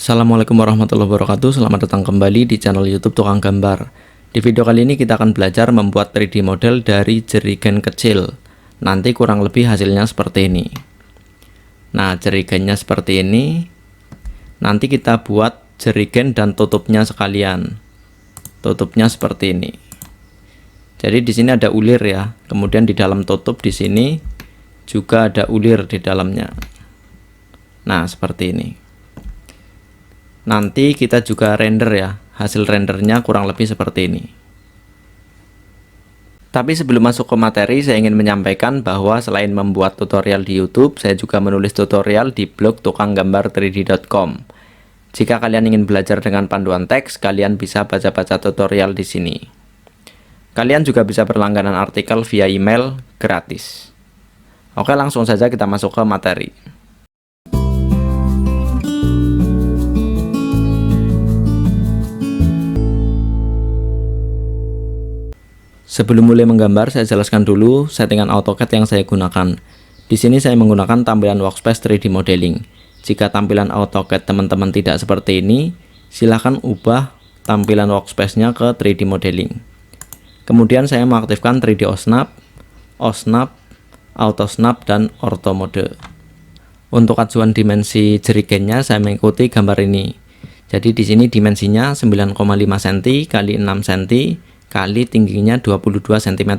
Assalamualaikum warahmatullahi wabarakatuh. Selamat datang kembali di channel YouTube Tukang Gambar. Di video kali ini kita akan belajar membuat 3D model dari jerigen kecil. Nanti kurang lebih hasilnya seperti ini. Nah, jerigennya seperti ini. Nanti kita buat jerigen dan tutupnya sekalian. Tutupnya seperti ini. Jadi di sini ada ulir ya. Kemudian di dalam tutup di sini juga ada ulir di dalamnya. Nah, seperti ini. Nanti kita juga render ya, hasil rendernya kurang lebih seperti ini. Tapi sebelum masuk ke materi, saya ingin menyampaikan bahwa selain membuat tutorial di YouTube, saya juga menulis tutorial di blog tukanggambar3d.com. Jika kalian ingin belajar dengan panduan teks, kalian bisa baca-baca tutorial di sini. Kalian juga bisa berlangganan artikel via email gratis. Oke, langsung saja kita masuk ke materi. Sebelum mulai menggambar, saya jelaskan dulu settingan AutoCAD yang saya gunakan. Di sini saya menggunakan tampilan workspace 3D modeling. Jika tampilan AutoCAD teman-teman tidak seperti ini, silahkan ubah tampilan workspace-nya ke 3D modeling. Kemudian saya mengaktifkan 3D OSNAP, AutoSnap, dan Ortho Mode. Untuk acuan dimensi jerigennya saya mengikuti gambar ini. Jadi di sini dimensinya 9,5 cm x 6 cm kali tingginya 22 cm.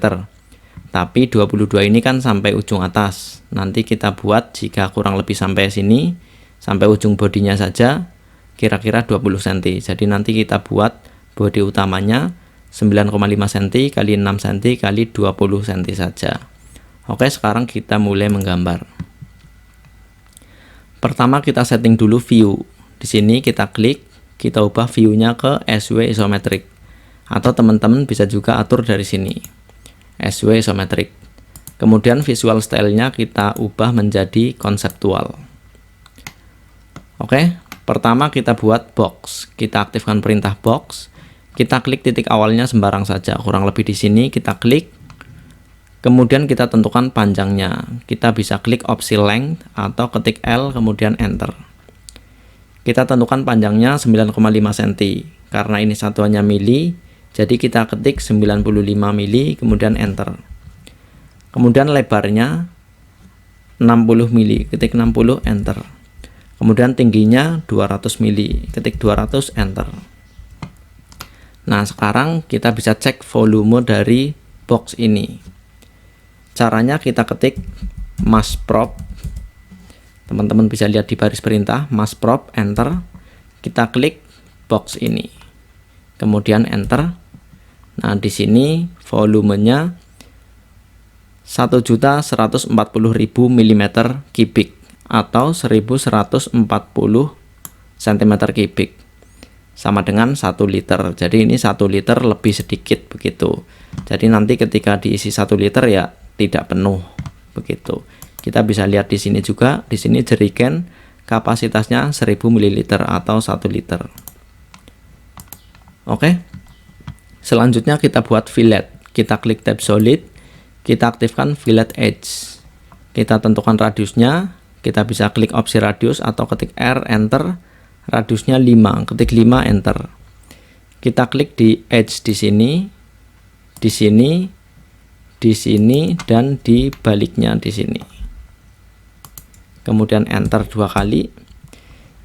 Tapi 22 ini kan sampai ujung atas. Nanti kita buat jika kurang lebih sampai sini, sampai ujung bodinya saja kira-kira 20 cm. Jadi nanti kita buat bodi utamanya 9,5 cm kali 6 cm kali 20 cm saja. Oke, sekarang kita mulai menggambar. Pertama kita setting dulu view. Di sini kita klik, kita ubah view-nya ke SW isometric. Atau teman-teman bisa juga atur dari sini, SW isometric. Kemudian visual style-nya kita ubah menjadi konseptual. Oke, pertama kita buat box. Kita aktifkan perintah box. Kita klik titik awalnya sembarang saja, kurang lebih di sini kita klik. Kemudian kita tentukan panjangnya. Kita bisa klik opsi length atau ketik L kemudian enter. Kita tentukan panjangnya 9,5 cm. Karena ini satuannya mili, jadi kita ketik 95 mili kemudian enter. Kemudian lebarnya 60 mili, ketik 60 enter. Kemudian tingginya 200 mili, ketik 200 enter. Nah, sekarang kita bisa cek volume dari box ini. Caranya kita ketik mass prop. Teman-teman bisa lihat di baris perintah mass prop enter. Kita klik box ini. Kemudian enter. Nah, di sini volumenya 1.140.000 mm3 atau 1.140 cm3 sama dengan 1 liter. Jadi ini 1 liter lebih sedikit begitu. Jadi nanti ketika diisi 1 liter ya tidak penuh begitu. Kita bisa lihat di sini juga, di sini jerigen kapasitasnya 1000 ml atau 1 liter. Oke. Selanjutnya kita buat fillet. Kita klik tab solid, kita aktifkan fillet edge. Kita tentukan radiusnya, kita bisa klik opsi radius atau ketik R enter. Radiusnya 5, ketik 5 enter. Kita klik di edge di sini, di sini, di sini, dan di baliknya di sini. Kemudian enter 2 kali.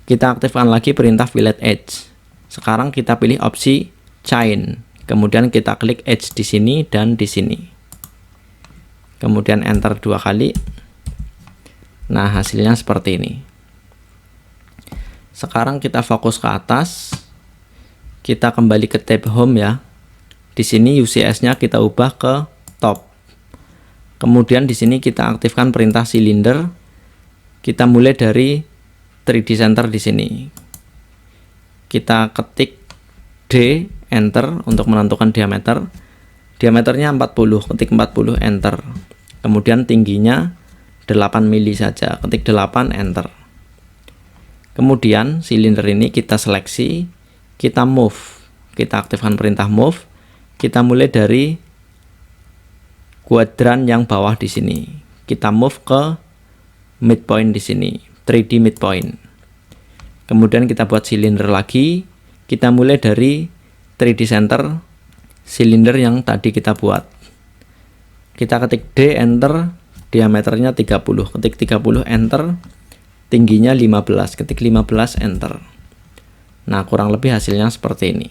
Kita aktifkan lagi perintah fillet edge. Sekarang kita pilih opsi chain. Kemudian kita klik edge di sini dan di sini. Kemudian enter 2 kali. Nah, hasilnya seperti ini. Sekarang kita fokus ke atas. Kita kembali ke tab home ya. Di sini UCS-nya kita ubah ke top. Kemudian di sini kita aktifkan perintah silinder. Kita mulai dari 3D center di sini. Kita ketik D enter untuk menentukan diameter. Diameternya 40, ketik 40 enter. Kemudian tingginya 8 mili saja, ketik 8 enter. Kemudian silinder ini kita seleksi, kita move. Kita aktifkan perintah move. Kita mulai dari kuadran yang bawah di sini. Kita move ke midpoint di sini, 3D midpoint. Kemudian kita buat silinder lagi. Kita mulai dari 3D center silinder yang tadi kita buat. Kita ketik D, enter, diameternya 30. Ketik 30, enter, tingginya 15. Ketik 15, enter. Nah, kurang lebih hasilnya seperti ini.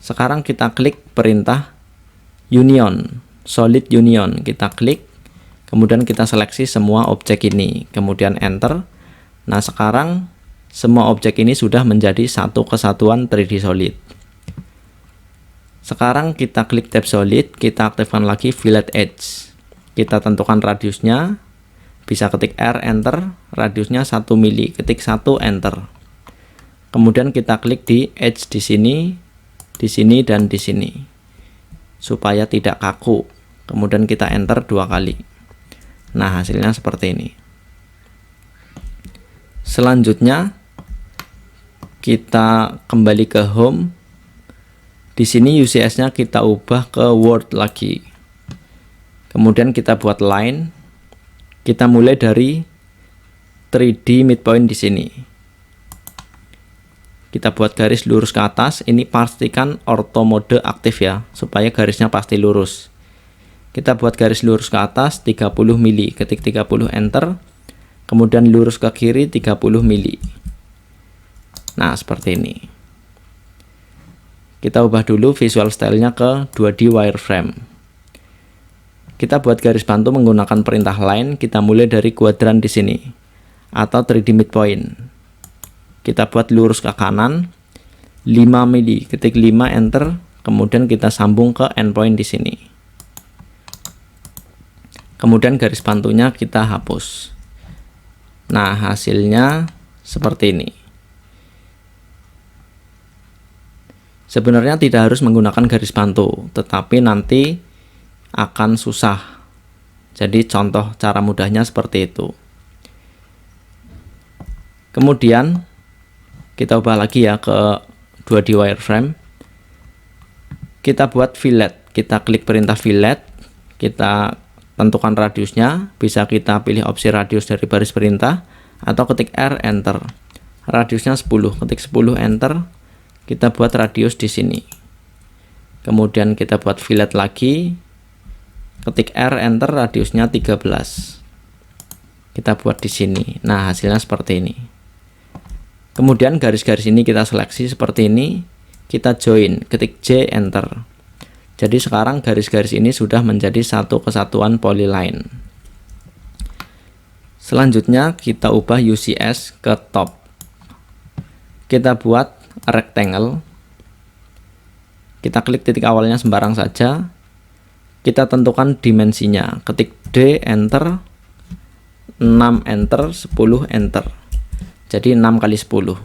Sekarang kita klik perintah union, solid union. Kita klik, kemudian kita seleksi semua objek ini, kemudian enter. Nah, sekarang semua objek ini sudah menjadi satu kesatuan 3D solid. Sekarang kita klik tab solid, kita aktifkan lagi fillet edge. Kita tentukan radiusnya, bisa ketik R, enter, radiusnya 1 mili, ketik 1, enter. Kemudian kita klik di edge di sini, dan di sini, supaya tidak kaku. Kemudian kita enter 2 kali. Nah, hasilnya seperti ini. Selanjutnya kita kembali ke home. Di sini UCS-nya kita ubah ke Word lagi. Kemudian kita buat line. Kita mulai dari 3D midpoint di sini. Kita buat garis lurus ke atas. Ini pastikan ortho mode aktif ya, supaya garisnya pasti lurus. Kita buat garis lurus ke atas 30 mili. Ketik 30, enter. Kemudian lurus ke kiri 30 mili. Nah, seperti ini. Kita ubah dulu visual stylenya ke 2D wireframe. Kita buat garis bantu menggunakan perintah line. Kita mulai dari kuadran di sini, atau 3D midpoint. Kita buat lurus ke kanan 5 mili. Ketik 5, enter. Kemudian kita sambung ke endpoint di sini. Kemudian garis bantunya kita hapus. Nah, hasilnya seperti ini. Sebenarnya tidak harus menggunakan garis bantu, tetapi nanti akan susah. Jadi contoh cara mudahnya seperti itu. Kemudian kita ubah lagi ya ke 2D wireframe. Kita buat fillet. Kita klik perintah fillet. Kita tentukan radiusnya. Bisa kita pilih opsi radius dari baris perintah, atau ketik R, enter. Radiusnya 10. Ketik 10, enter. Kita buat radius di sini. Kemudian kita buat fillet lagi. Ketik R, enter, radiusnya 13. Kita buat di sini. Nah, hasilnya seperti ini. Kemudian garis-garis ini kita seleksi seperti ini. Kita join, ketik J, enter. Jadi sekarang garis-garis ini sudah menjadi satu kesatuan polyline. Selanjutnya kita ubah UCS ke top. Kita buat rectangle. Kita klik titik awalnya sembarang saja. Kita tentukan dimensinya. Ketik D, enter. 6, enter. 10, enter. Jadi 6 kali 10.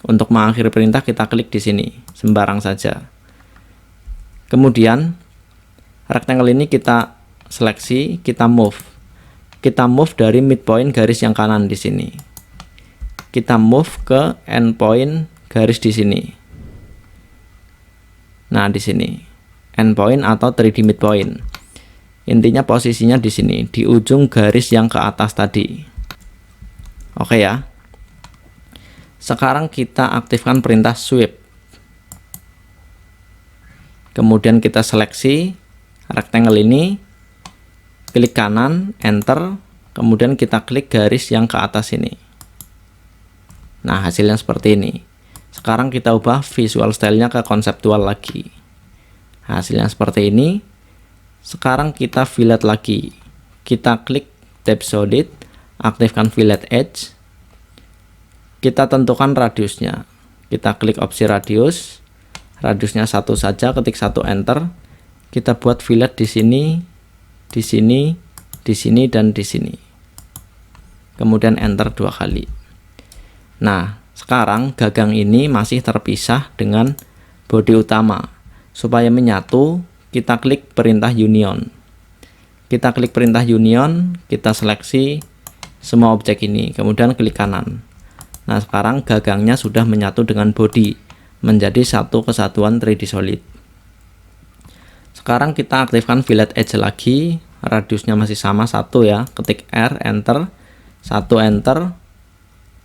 Untuk mengakhiri perintah kita klik di sini sembarang saja. Kemudian rectangle ini kita seleksi, kita move. Kita move dari midpoint garis yang kanan di sini. Kita move ke endpoint garis di sini. Nah, di sini endpoint atau 3D midpoint. Intinya posisinya di sini, di ujung garis yang ke atas tadi. Oke ya. Sekarang kita aktifkan perintah sweep. Kemudian kita seleksi rectangle ini, klik kanan, enter, kemudian kita klik garis yang ke atas ini. Nah, hasilnya seperti ini. Sekarang kita ubah visual stylenya ke konseptual lagi. Hasilnya seperti ini. Sekarang kita fillet lagi. Kita klik tab solid, aktifkan fillet edge. Kita tentukan radiusnya. Kita klik opsi radius. Radiusnya 1 saja, ketik 1, enter. Kita buat fillet di sini, di sini, di sini, dan di sini. Kemudian enter 2 kali. Nah, sekarang gagang ini masih terpisah dengan bodi utama. Supaya menyatu, kita klik perintah union. Kita klik perintah union, kita seleksi semua objek ini, kemudian klik kanan. Nah, sekarang gagangnya sudah menyatu dengan bodi, menjadi satu kesatuan 3D solid. Sekarang kita aktifkan fillet edge lagi, radiusnya masih sama 1 ya, ketik R, enter, 1, enter.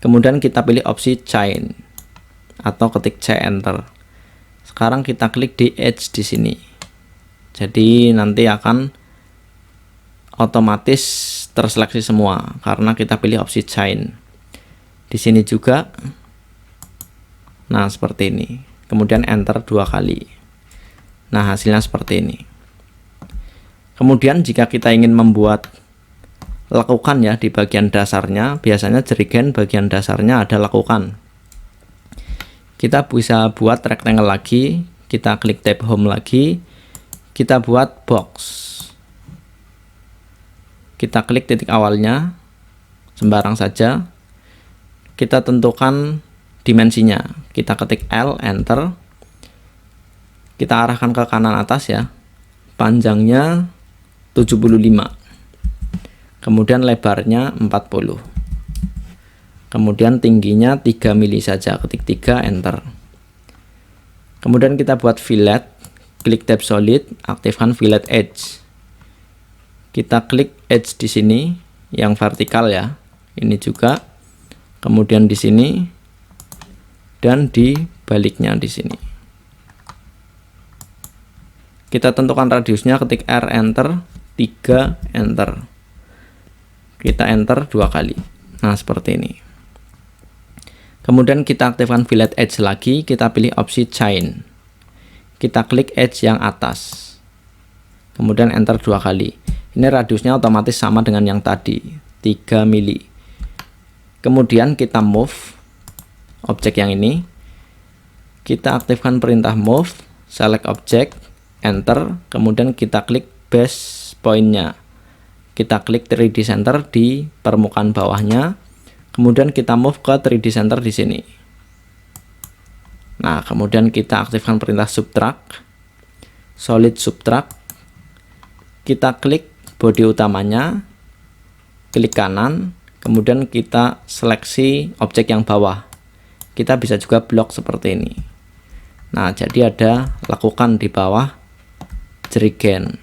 Kemudian kita pilih opsi chain atau ketik C enter. Sekarang kita klik di edge di sini. Jadi nanti akan otomatis terseleksi semua karena kita pilih opsi chain. Di sini juga. Nah, seperti ini. Kemudian enter 2 kali. Nah, hasilnya seperti ini. Kemudian jika kita ingin membuat lekukan ya di bagian dasarnya, biasanya jerigen bagian dasarnya ada lekukan. Kita bisa buat rectangle lagi, kita klik tab home lagi, kita buat box. Kita klik titik awalnya, sembarang saja. Kita tentukan dimensinya, kita ketik L, enter. Kita arahkan ke kanan atas ya. Panjangnya 75. Kemudian lebarnya 40. Kemudian tingginya 3 mili saja, ketik 3, enter. Kemudian kita buat fillet, klik tab solid, aktifkan fillet edge. Kita klik edge di sini yang vertikal ya. Ini juga. Kemudian di sini dan di baliknya di sini. Kita tentukan radiusnya, ketik R, enter, 3, enter. Kita enter 2 kali. Nah, seperti ini. Kemudian kita aktifkan fillet edge lagi, kita pilih opsi chain. Kita klik edge yang atas. Kemudian enter 2 kali. Ini radiusnya otomatis sama dengan yang tadi, 3 mili. Kemudian kita move objek yang ini. Kita aktifkan perintah move, select object, enter, kemudian kita klik base point-nya. Kita klik 3D center di permukaan bawahnya. Kemudian kita move ke 3D center di sini. Nah, kemudian kita aktifkan perintah subtract, solid subtract. Kita klik bodi utamanya, klik kanan, kemudian kita seleksi objek yang bawah. Kita bisa juga blok seperti ini. Nah, jadi ada lekukan di bawah jerigen.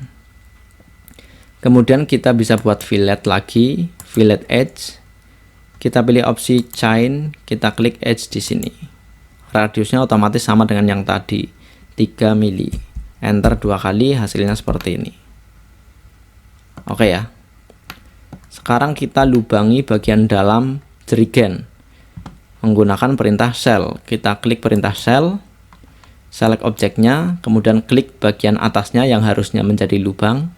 Kemudian kita bisa buat fillet lagi, fillet edge. Kita pilih opsi chain, kita klik edge di sini. Radiusnya otomatis sama dengan yang tadi, 3 mili. Enter 2 kali, hasilnya seperti ini. Oke ya. Sekarang kita lubangi bagian dalam jerigen menggunakan perintah cell. Kita klik perintah cell, select objeknya, kemudian klik bagian atasnya yang harusnya menjadi lubang,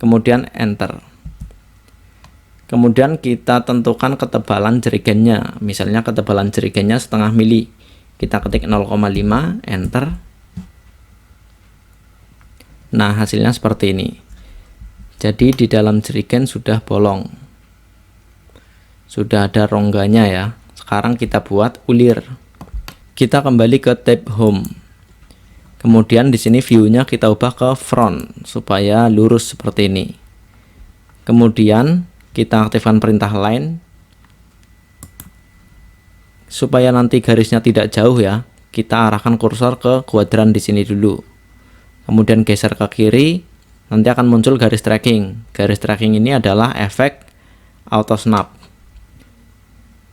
kemudian enter. Kemudian kita tentukan ketebalan jerigennya, misalnya ketebalan jerigennya 0,5 mili. Kita ketik 0,5, enter. Nah, hasilnya seperti ini. Jadi di dalam jerigen sudah bolong, sudah ada rongganya ya. Sekarang kita buat ulir. Kita kembali ke tab home. Kemudian di sini view-nya kita ubah ke front supaya lurus seperti ini. Kemudian kita aktifkan perintah line supaya nanti garisnya tidak jauh ya. Kita arahkan kursor ke kuadran di sini dulu. Kemudian geser ke kiri. Nanti akan muncul garis tracking. Garis tracking ini adalah efek auto snap.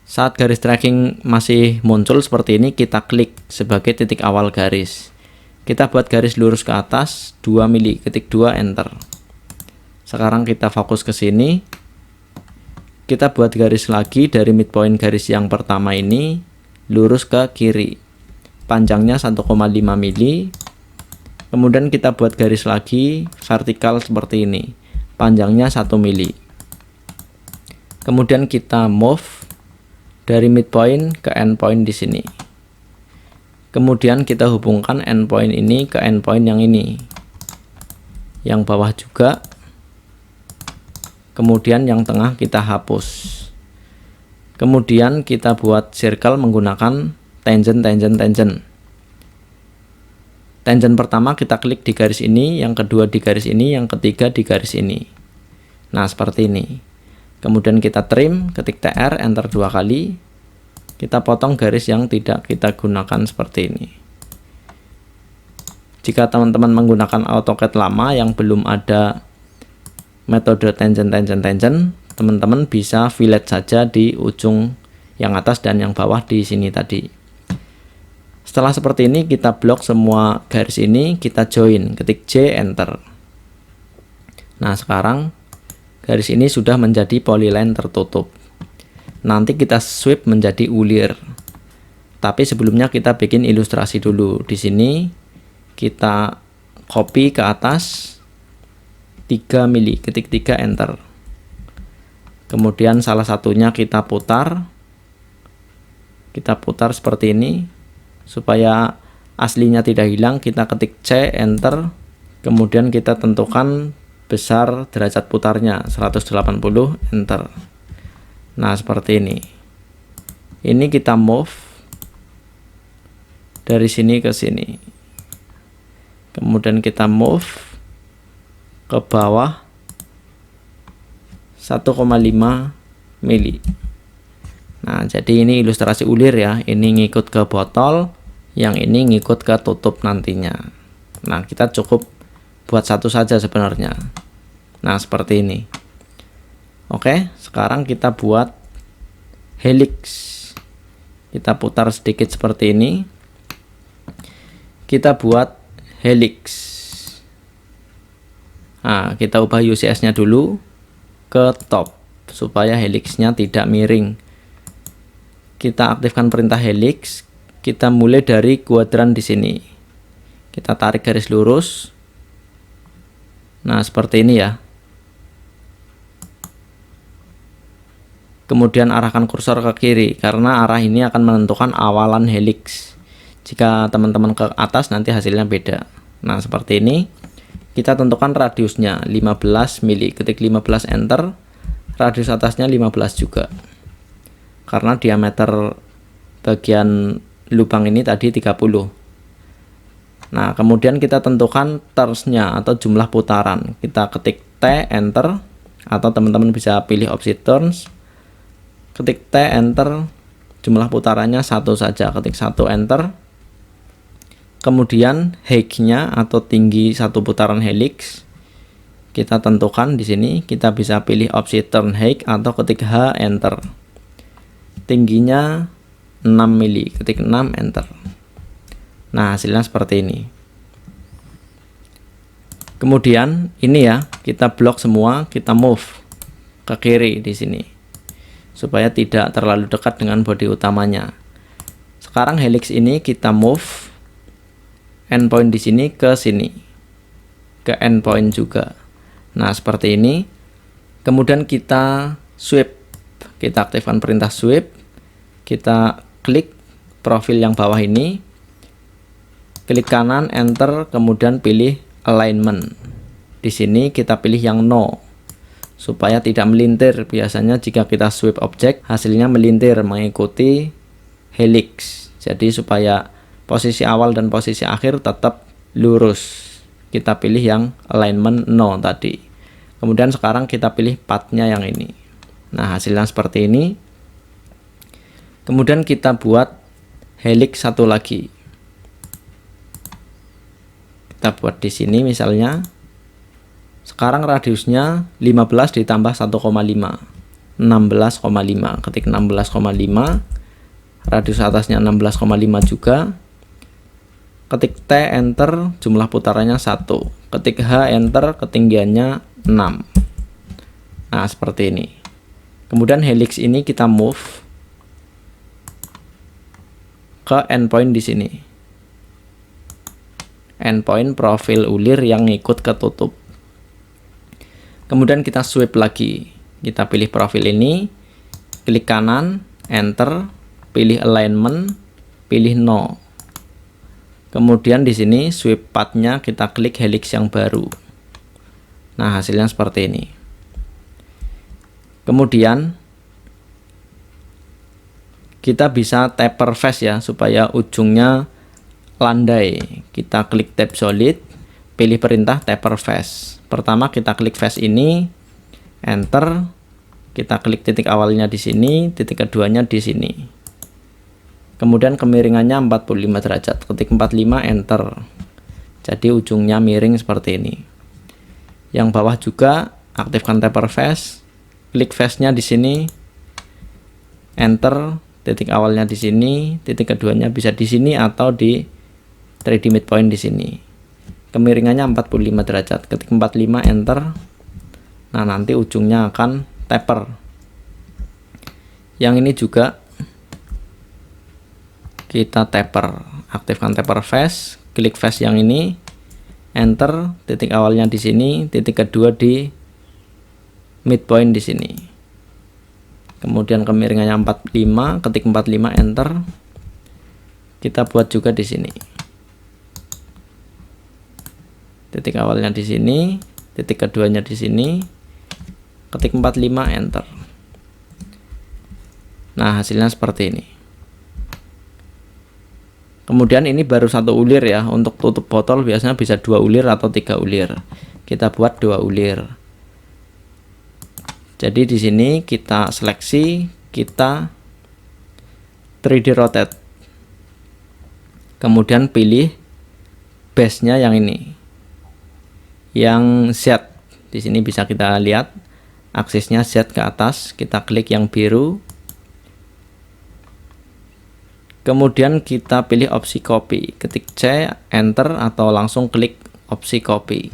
Saat garis tracking masih muncul seperti ini, kita klik sebagai titik awal garis. Kita buat garis lurus ke atas 2 mili, ketik 2, enter. Sekarang kita fokus ke sini. Kita buat garis lagi dari midpoint garis yang pertama ini lurus ke kiri. Panjangnya 1,5 mili. Kemudian kita buat garis lagi vertikal seperti ini, panjangnya 1 mili. Kemudian kita move dari midpoint ke endpoint di sini. Kemudian kita hubungkan endpoint ini ke endpoint yang ini, yang bawah juga. Kemudian yang tengah kita hapus. Kemudian kita buat circle menggunakan tangent. Tangent pertama kita klik di garis ini, yang kedua di garis ini, yang ketiga di garis ini. Nah, seperti ini. Kemudian kita trim, ketik TR, enter 2 kali. Kita potong garis yang tidak kita gunakan seperti ini. Jika teman-teman menggunakan AutoCAD lama yang belum ada metode tangent, teman-teman bisa fillet saja di ujung yang atas dan yang bawah di sini tadi. Setelah seperti ini, kita blok semua garis ini, kita join, ketik J, enter. Nah, sekarang garis ini sudah menjadi polyline tertutup. Nanti kita sweep menjadi ulir. Tapi sebelumnya kita bikin ilustrasi dulu. Di sini kita copy ke atas 3 mili, ketik 3, enter. Kemudian salah satunya kita putar seperti ini supaya aslinya tidak hilang. Kita ketik C, enter. Kemudian kita tentukan besar derajat putarnya 180, enter. Nah, seperti ini. Ini kita move dari sini ke sini. Kemudian kita move ke bawah 1,5 mili. Nah, jadi ini ilustrasi ulir ya. Ini ngikut ke botol, yang ini ngikut ke tutup nantinya. Nah, kita cukup buat satu saja sebenarnya. Nah, seperti ini. Oke, sekarang kita buat helix. Kita putar sedikit seperti ini. Kita buat helix. Nah, kita ubah UCS-nya dulu ke top supaya helixnya tidak miring. Kita aktifkan perintah helix. Kita mulai dari kuadran di sini. Kita tarik garis lurus. Nah, seperti ini ya. Kemudian arahkan kursor ke kiri karena arah ini akan menentukan awalan helix. Jika teman-teman ke atas nanti hasilnya beda. Nah, seperti ini. Kita tentukan radiusnya 15 mili, ketik 15, enter. Radius atasnya 15 juga. Karena diameter bagian lubang ini tadi 30. Nah, kemudian kita tentukan turns-nya atau jumlah putaran. Kita ketik T, enter. Atau teman-teman bisa pilih opsi turns. Ketik T, enter. Jumlah putarannya 1 saja, ketik 1, enter. Kemudian height-nya atau tinggi satu putaran helix kita tentukan di sini. Kita bisa pilih opsi turn height atau ketik H, enter. Tingginya 6 mili, ketik 6, enter. Nah, hasilnya seperti ini. Kemudian ini ya, kita blok semua, kita move ke kiri di sini supaya tidak terlalu dekat dengan bodi utamanya. Sekarang helix ini kita move endpoint di sini ke sini, ke endpoint juga. Nah, seperti ini. Kemudian kita sweep, kita aktifkan perintah sweep. Kita klik profil yang bawah ini, klik kanan, enter, kemudian pilih alignment. Di sini kita pilih yang no supaya tidak melintir. Biasanya jika kita sweep objek hasilnya melintir mengikuti helix. Jadi supaya posisi awal dan posisi akhir tetap lurus. Kita pilih yang alignment no tadi. Kemudian sekarang kita pilih path-nya yang ini. Nah, hasilnya seperti ini. Kemudian kita buat helix satu lagi. Kita buat di sini misalnya. Sekarang radiusnya 15 ditambah 1,5. 16,5. Ketik 16,5. Radius atasnya 16,5 juga. Ketik T, enter, jumlah putarannya 1. Ketik H, enter, ketinggiannya 6. Nah, seperti ini. Kemudian helix ini kita move ke endpoint di sini. Endpoint profil ulir yang ngikut ke tutup. Kemudian kita sweep lagi. Kita pilih profil ini, klik kanan, enter, pilih alignment, pilih no. Kemudian di sini sweep path-nya kita klik helix yang baru. Nah, hasilnya seperti ini. Kemudian kita bisa taper face ya supaya ujungnya landai. Kita klik tab solid, pilih perintah taper face. Pertama kita klik face ini, enter. Kita klik titik awalnya di sini, titik keduanya di sini. Kemudian kemiringannya 45 derajat. Ketik 45, enter. Jadi ujungnya miring seperti ini. Yang bawah juga aktifkan taper face. Klik face-nya di sini. Enter. titik awalnya di sini, titik keduanya bisa di sini atau di 3D midpoint di sini. Kemiringannya 45 derajat. Ketik 45 enter. Nah, nanti ujungnya akan taper. Yang ini juga kita taper. Aktifkan taper face, klik face yang ini, enter, titik awalnya di sini, titik kedua di midpoint di sini. Kemudian kemiringannya 45, ketik 45 enter. Kita buat juga di sini. Titik awalnya di sini, titik keduanya di sini, ketik 45 enter. Nah, hasilnya seperti ini. Kemudian ini baru satu ulir ya. Untuk tutup botol biasanya bisa 2 ulir atau 3 ulir. Kita buat 2 ulir. Jadi di sini kita seleksi, kita 3D rotate. Kemudian pilih base-nya yang ini. Yang Z. Di sini bisa kita lihat aksisnya Z ke atas. Kita klik yang biru. Kemudian kita pilih opsi copy, ketik C, enter atau langsung klik opsi copy.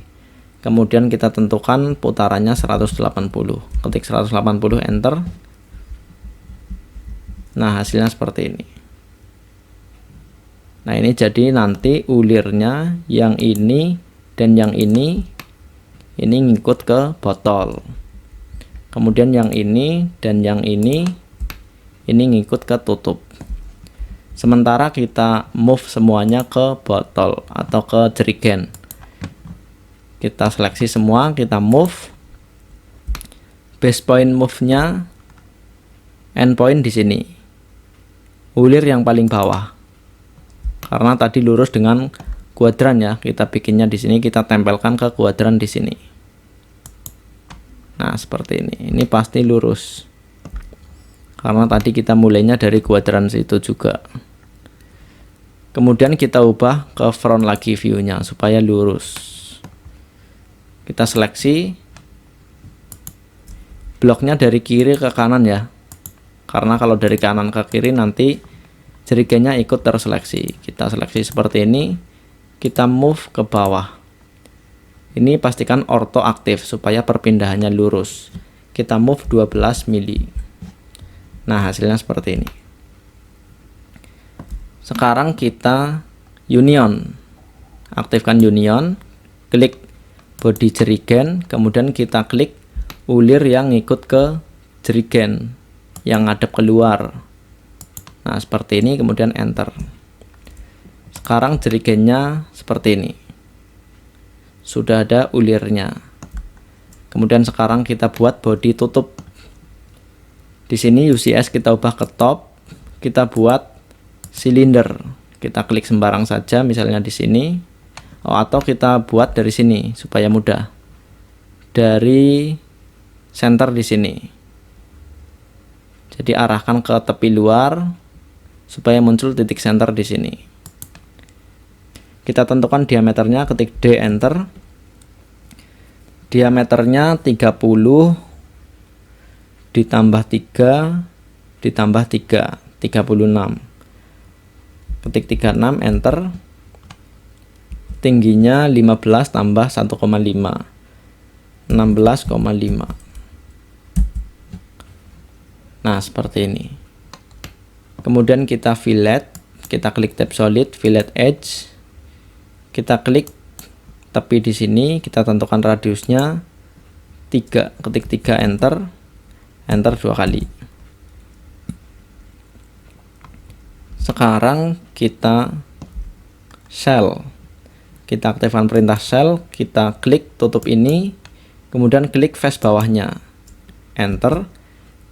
Kemudian kita tentukan putarannya 180, ketik 180 enter. Nah, hasilnya seperti ini. Nah, ini jadi nanti ulirnya yang ini dan yang ini ngikut ke botol. Kemudian yang ini dan yang ini ngikut ke tutup. Sementara kita move semuanya ke botol atau ke jerigen. Kita seleksi semua, kita move. Base point move-nya endpoint di sini. Ulir yang paling bawah. Karena tadi lurus dengan kuadran ya, kita bikinnya di sini, kita tempelkan ke kuadran di sini. Nah, seperti ini. Ini pasti lurus. Karena tadi kita mulainya dari kuadran situ juga. Kemudian kita ubah ke front lagi view-nya supaya lurus. Kita seleksi bloknya dari kiri ke kanan ya. Karena kalau dari kanan ke kiri nanti jerigennya ikut terseleksi. Kita seleksi seperti ini. Kita move ke bawah. Ini pastikan ortho aktif supaya perpindahannya lurus. Kita move 12 mili. Nah, hasilnya seperti ini. Sekarang kita union. Aktifkan union, klik body jerigen, kemudian kita klik ulir yang ngikut ke jerigen yang ngadep keluar. Nah, seperti ini, kemudian enter. Sekarang jerigennya seperti ini. Sudah ada ulirnya. Kemudian sekarang kita buat body tutup. Di sini UCS kita ubah ke top, kita buat silinder. Kita klik sembarang saja, misalnya di sini. Atau kita buat dari sini supaya mudah. Dari center di sini. Jadi arahkan ke tepi luar supaya muncul titik center di sini. Kita tentukan diameternya, ketik D enter. Diameternya 30 ditambah 3 ditambah 3, 36. Ketik 36 enter. Tingginya 15 tambah 1,5, 16,5. Nah, seperti ini. Kemudian kita fillet, kita klik tab solid, fillet edge. Kita klik tepi di sini, kita tentukan radiusnya 3, ketik 3 enter. Enter 2 kali. Sekarang kita shell. Kita aktifkan perintah shell, kita klik tutup ini, kemudian klik face bawahnya. Enter.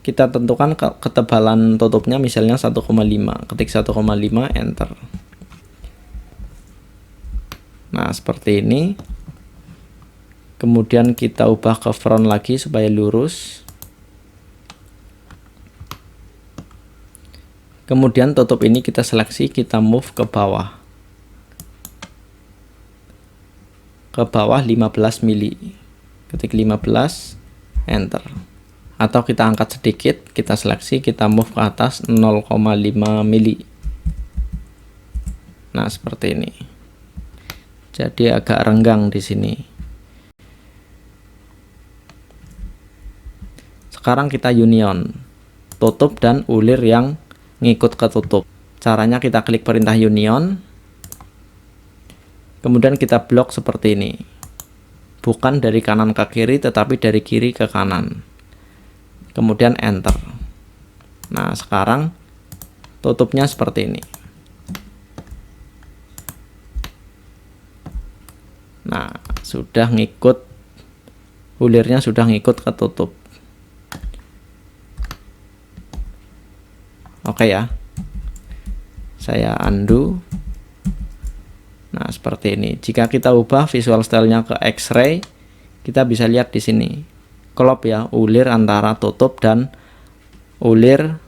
Kita tentukan ketebalan tutupnya misalnya 1,5. Ketik 1,5 enter. Nah, seperti ini. Kemudian kita ubah ke front lagi supaya lurus. Kemudian tutup ini kita seleksi, kita move ke bawah. Ke bawah 15 mili. Ketik 15 enter. Atau kita angkat sedikit, kita seleksi, kita move ke atas 0,5 mili. Nah, seperti ini. Jadi agak renggang di sini. Sekarang kita union, tutup dan ulir yang ngikut ke tutup. Caranya kita klik perintah union, kemudian kita blok seperti ini. Bukan dari kanan ke kiri, tetapi dari kiri ke kanan. Kemudian enter. Nah, sekarang tutupnya seperti ini. Nah, sudah ngikut, ulirnya sudah ngikut ke tutup. Oke ya, saya undo. Nah, seperti ini. Jika kita ubah visual stylenya ke X-ray, kita bisa lihat di sini. Klop ya, ulir antara tutup dan ulir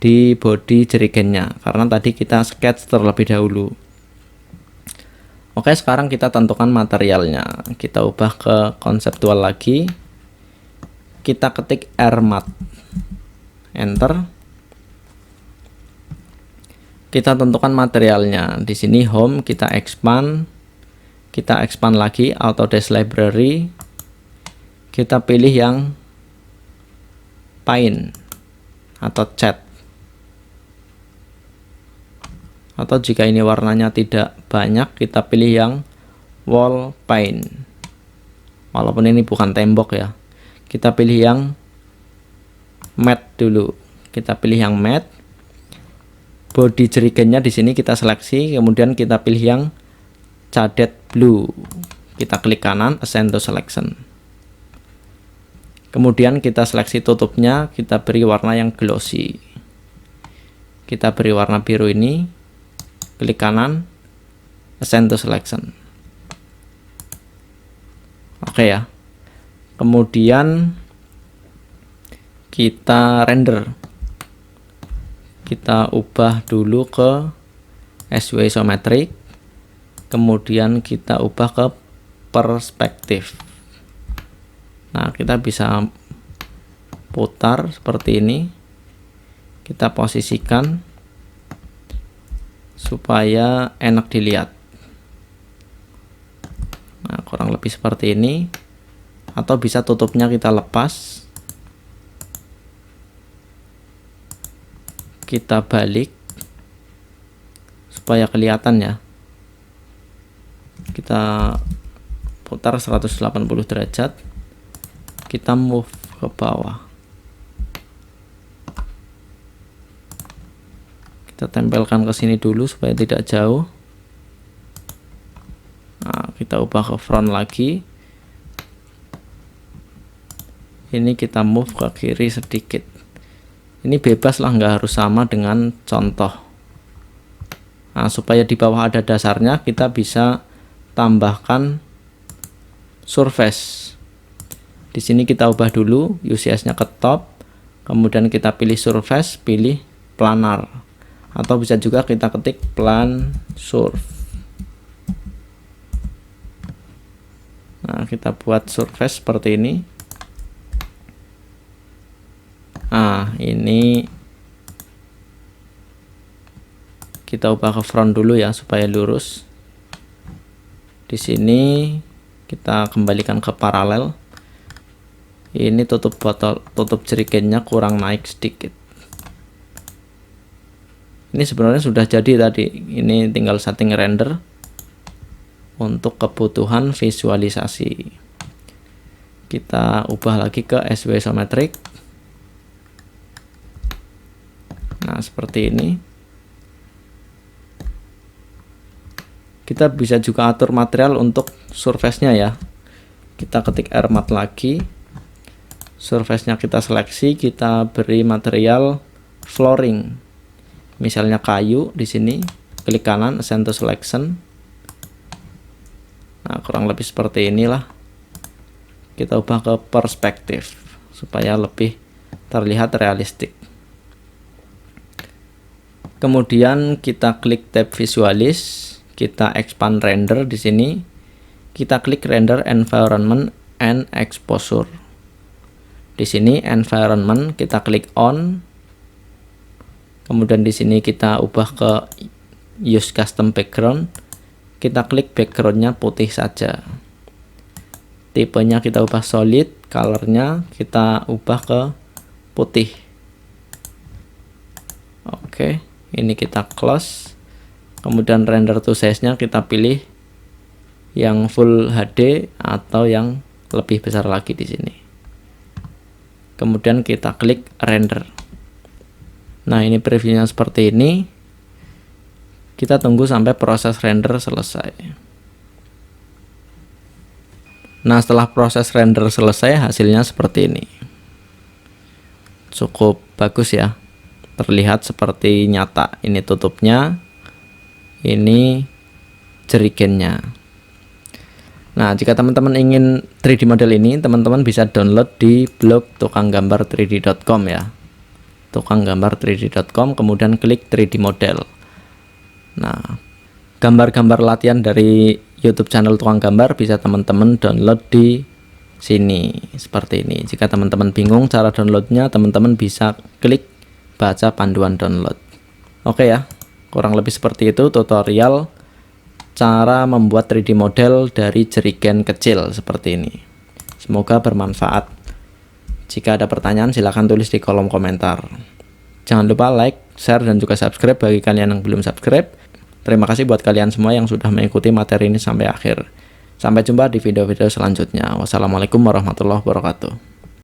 di body jerigennya. Karena tadi kita sketch terlebih dahulu. Oke, sekarang kita tentukan materialnya. Kita ubah ke konseptual lagi. Kita ketik Airmat. Enter. Kita tentukan materialnya. Di sini home, kita expand. Kita expand lagi Autodesk Library. Kita pilih yang paint atau cat. Atau jika ini warnanya tidak banyak, kita pilih yang wall paint. Walaupun ini bukan tembok ya. Kita pilih yang matte dulu. Kita pilih yang matte. Body jerigennya di sini kita seleksi, kemudian kita pilih yang shaded blue. Kita klik kanan, assign to selection. Kemudian kita seleksi tutupnya, kita beri warna yang glossy. Kita beri warna biru ini, klik kanan, assign to selection. Oke ya. Kemudian kita render. Kita ubah dulu ke SW isometric, kemudian kita ubah ke perspektif. Nah, kita bisa putar seperti ini, kita posisikan supaya enak dilihat. Nah, kurang lebih seperti ini, atau bisa tutupnya kita lepas. Kita balik supaya kelihatan ya. Kita putar 180 derajat. Kita move ke bawah. Kita tempelkan ke sini dulu supaya tidak jauh. Nah, kita ubah ke front lagi. Ini kita move ke kiri sedikit. Ini bebas lah, nggak harus sama dengan contoh. Nah, supaya di bawah ada dasarnya, kita bisa tambahkan surface. Di sini kita ubah dulu UCS-nya ke top, kemudian kita pilih surface, pilih planar, atau bisa juga kita ketik plan surface. Nah, kita buat surface seperti ini. Nah, ini kita ubah ke front dulu ya supaya lurus. Di sini kita kembalikan ke paralel. Ini tutup jerigennya kurang naik sedikit. Ini sebenarnya sudah jadi tadi. Ini tinggal setting render untuk kebutuhan visualisasi. Kita ubah lagi ke SW isometric. Nah, seperti ini. Kita bisa juga atur material untuk surface-nya ya. Kita ketik Airmat lagi. Surface-nya kita seleksi, kita beri material flooring. Misalnya kayu di sini, klik kanan, assign to selection. Nah, kurang lebih seperti inilah. Kita ubah ke perspektif supaya lebih terlihat realistik. Kemudian kita klik tab visualis, kita expand render di sini. Kita klik render environment and exposure. Di sini environment kita klik on. Kemudian di sini kita ubah ke use custom background. Kita klik backgroundnya putih saja. Tipenya kita ubah solid, colornya kita ubah ke putih. Oke, ini kita close. Kemudian render to size-nya kita pilih yang full HD atau yang lebih besar lagi di sini. Kemudian kita klik render. Nah, ini previewnya seperti ini. Kita tunggu sampai proses render selesai. Nah, setelah proses render selesai, hasilnya seperti ini. Cukup bagus ya. Terlihat seperti nyata. Ini tutupnya, ini jerigennya. Nah, jika teman-teman ingin 3D model ini, teman-teman bisa download di blog tukanggambar3d.com ya. tukanggambar3d.com, kemudian klik 3D model. Nah, gambar-gambar latihan dari YouTube channel Tukang Gambar bisa teman-teman download di sini seperti ini. Jika teman-teman bingung cara downloadnya, teman-teman bisa klik baca panduan download. Oke ya, kurang lebih seperti itu tutorial cara membuat 3D model dari jerigen kecil seperti ini. Semoga bermanfaat. Jika ada pertanyaan silahkan tulis di kolom komentar. Jangan lupa like, share, dan juga subscribe bagi kalian yang belum subscribe. Terima kasih buat kalian semua yang sudah mengikuti materi ini sampai akhir. Sampai jumpa di video-video selanjutnya. Wassalamualaikum warahmatullahi wabarakatuh.